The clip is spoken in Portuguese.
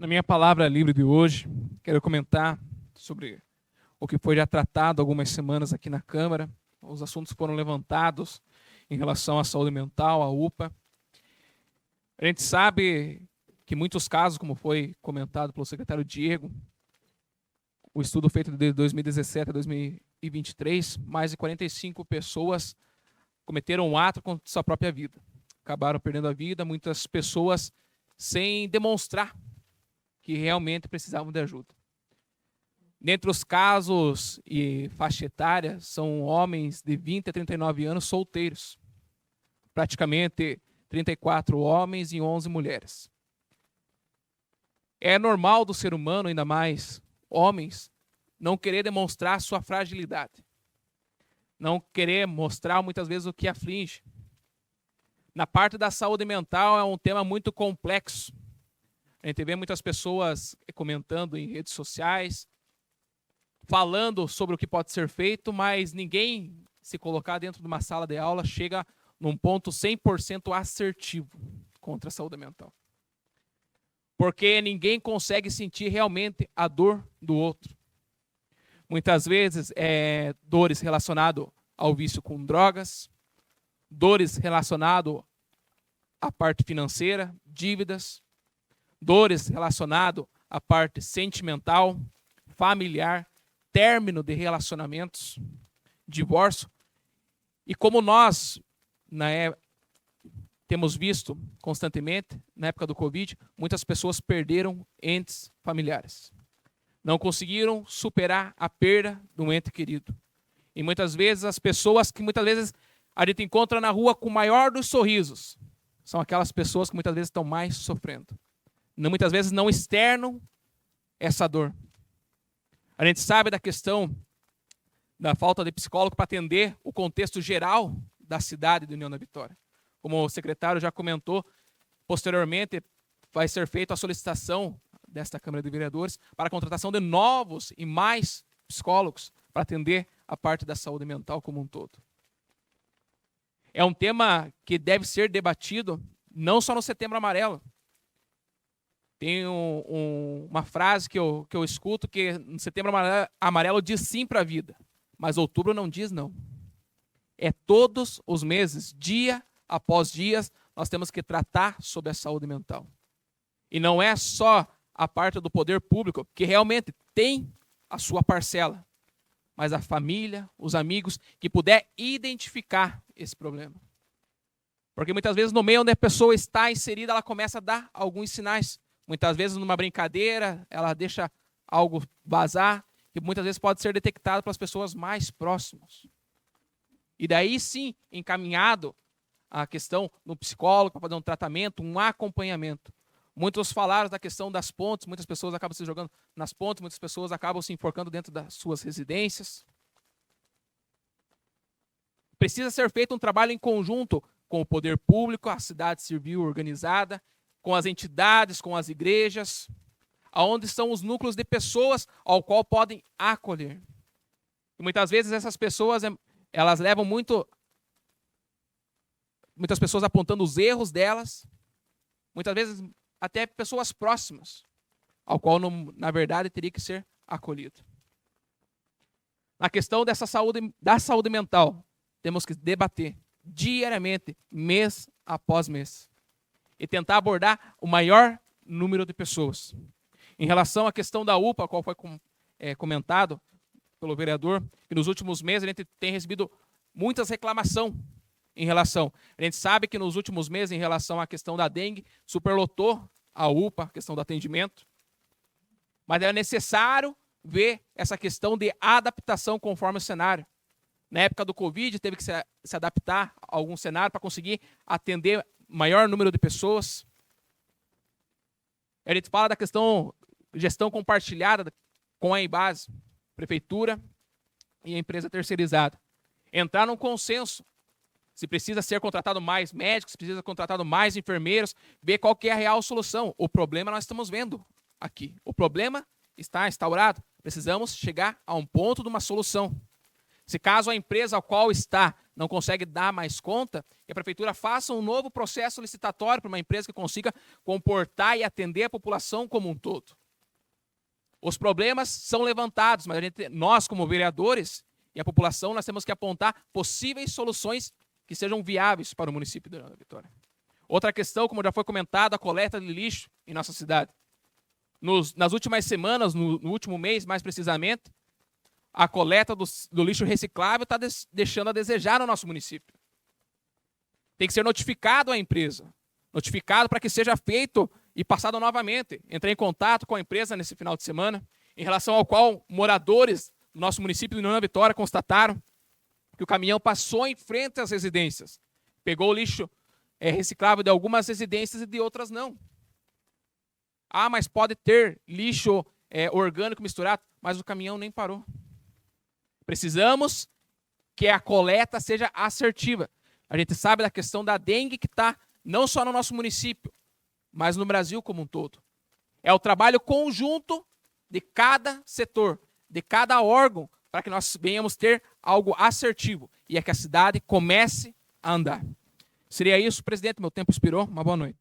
Na minha palavra livre de hoje, quero comentar sobre o que foi já tratado há algumas semanas aqui na Câmara. Os assuntos foram levantados em relação à saúde mental, à UPA. A gente sabe que muitos casos, como foi comentado pelo secretário Diego, o estudo feito de 2017 a 2023, mais de 45 pessoas cometeram um ato contra sua própria vida. Acabaram perdendo a vida, muitas pessoas sem demonstrar que realmente precisavam de ajuda. Dentre os casos e faixa etária, são homens de 20 a 39 anos solteiros. Praticamente 34 homens e 11 mulheres. É normal do ser humano, ainda mais homens, não querer demonstrar sua fragilidade. Não querer mostrar muitas vezes o que aflige. Na parte da saúde mental é um tema muito complexo. A gente vê muitas pessoas comentando em redes sociais, falando sobre o que pode ser feito, mas ninguém, se colocar dentro de uma sala de aula, chega num ponto 100% assertivo contra a saúde mental. Porque ninguém consegue sentir realmente a dor do outro. Muitas vezes dores relacionadas ao vício com drogas, dores relacionadas à parte financeira, dívidas, dores relacionadas à parte sentimental, familiar, término de relacionamentos, divórcio. E como nós temos visto constantemente, na época do Covid, muitas pessoas perderam entes familiares. Não conseguiram superar a perda do ente querido. E muitas vezes as pessoas que muitas vezes a gente encontra na rua com o maior dos sorrisos, são aquelas pessoas que muitas vezes estão mais sofrendo. Muitas vezes não externam essa dor. A gente sabe da questão da falta de psicólogo para atender o contexto geral da cidade de União da Vitória. Como o secretário já comentou, posteriormente vai ser feita a solicitação desta Câmara de Vereadores para a contratação de novos e mais psicólogos para atender a parte da saúde mental como um todo. É um tema que deve ser debatido não só no Setembro Amarelo. Tem uma frase que eu escuto que no Setembro Amarelo diz sim para a vida, mas outubro não diz não. É todos os meses, dia após dia, nós temos que tratar sobre a saúde mental. E não é só a parte do poder público, que realmente tem a sua parcela, mas a família, os amigos, que puder identificar esse problema. Porque muitas vezes no meio onde a pessoa está inserida, ela começa a dar alguns sinais. Muitas vezes numa brincadeira, ela deixa algo vazar, que muitas vezes pode ser detectado pelas pessoas mais próximas. E daí sim, encaminhado a questão no psicólogo, para fazer um tratamento, um acompanhamento. Muitos falaram da questão das pontes, muitas pessoas acabam se jogando nas pontes, muitas pessoas acabam se enforcando dentro das suas residências. Precisa ser feito um trabalho em conjunto com o poder público, a cidade civil organizada, com as entidades, com as igrejas, aonde estão os núcleos de pessoas ao qual podem acolher. E muitas vezes essas pessoas, elas levam muitas pessoas apontando os erros delas, muitas vezes até pessoas próximas, ao qual, na verdade, teria que ser acolhido. Na questão da saúde mental, temos que debater diariamente, mês após mês, e tentar abordar o maior número de pessoas. Em relação à questão da UPA, a qual foi comentado pelo vereador, que nos últimos meses a gente tem recebido muitas reclamações em relação. A gente sabe que nos últimos meses, em relação à questão da dengue, superlotou a UPA, a questão do atendimento. Mas é necessário ver essa questão de adaptação conforme o cenário. Na época do Covid, teve que se adaptar a algum cenário para conseguir atender maior número de pessoas. A gente fala da questão de gestão compartilhada com a Embase, prefeitura e a empresa terceirizada. Entrar num consenso. Se precisa ser contratado mais médicos, se precisa ser contratado mais enfermeiros, ver qual que é a real solução. O problema nós estamos vendo aqui. O problema está instaurado. Precisamos chegar a um ponto de uma solução. Se caso a empresa ao qual está não consegue dar mais conta, que a prefeitura faça um novo processo licitatório para uma empresa que consiga comportar e atender a população como um todo. Os problemas são levantados, mas nós, como vereadores e a população, nós temos que apontar possíveis soluções que sejam viáveis para o município de Nova Vitória. Outra questão, como já foi comentado, a coleta de lixo em nossa cidade. Nas últimas semanas, no último mês mais precisamente, a coleta do lixo reciclável está deixando a desejar no nosso município. Tem que ser notificado à empresa, notificado para que seja feito e passado novamente. Entrei em contato com a empresa nesse final de semana, em relação ao qual moradores do nosso município de Nova Vitória constataram que o caminhão passou em frente às residências, pegou o lixo reciclável de algumas residências e de outras não. Ah, mas pode ter lixo orgânico misturado, mas o caminhão nem parou. Precisamos que a coleta seja assertiva. A gente sabe da questão da dengue que está não só no nosso município, mas no Brasil como um todo. É o trabalho conjunto de cada setor, de cada órgão, para que nós venhamos ter algo assertivo e é que a cidade comece a andar. Seria isso, presidente. Meu tempo expirou. Uma boa noite.